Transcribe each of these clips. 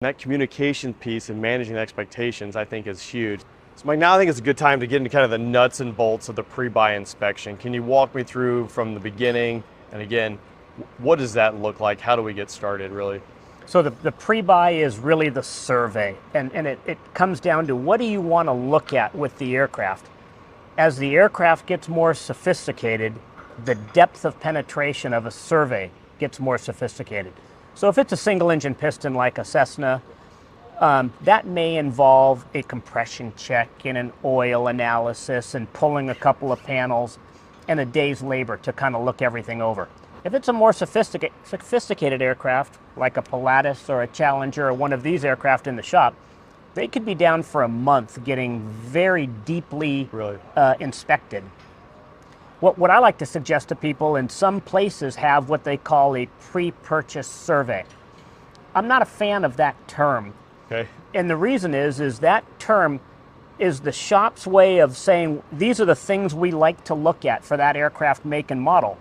That communication piece and managing the expectations, I think, is huge. So Mike, now I think it's a good time to get into kind of the nuts and bolts of the pre-buy inspection. Can you walk me through from the beginning? And again, what does that look like? How do we get started, really? So the pre-buy is really the survey, and it comes down to what do you want to look at with the aircraft. As the aircraft gets more sophisticated, the depth of penetration of a survey gets more sophisticated. So if it's a single engine piston like a Cessna, that may involve a compression check and an oil analysis and pulling a couple of panels and a day's labor to kind of look everything over. If it's a more sophisticated aircraft, like a Pilatus or a Challenger or one of these aircraft in the shop, they could be down for a month getting very deeply inspected. What I like to suggest to people, in some places have what they call a pre-purchase survey. I'm not a fan of that term. Okay. And the reason is that term is the shop's way of saying these are the things we like to look at for that aircraft make and model.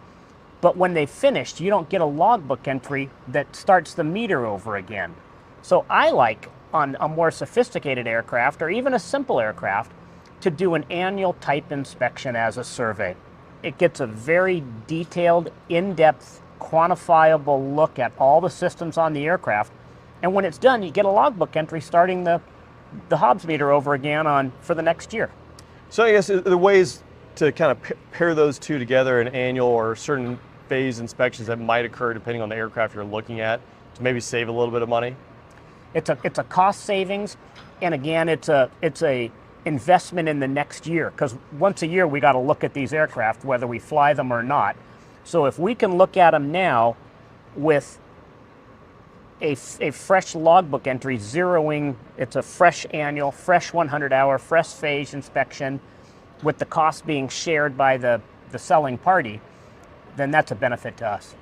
But when they've finished, you don't get a logbook entry that starts the meter over again. So I like, on a more sophisticated aircraft or even a simple aircraft, to do an annual type inspection as a survey. It gets a very detailed, in-depth, quantifiable look at all the systems on the aircraft. And when it's done, you get a logbook entry starting the Hobbs meter over again for the next year. So I guess the ways to kind of pair those two together, an annual or certain phase inspections that might occur depending on the aircraft you're looking at, to maybe save a little bit of money? It's a cost savings, and again, it's a investment in the next year, because once a year we got to look at these aircraft whether we fly them or not. So if we can look at them now with a fresh logbook entry zeroing, it's a fresh annual, fresh 100-hour, fresh phase inspection with the cost being shared by the selling party, then that's a benefit to us.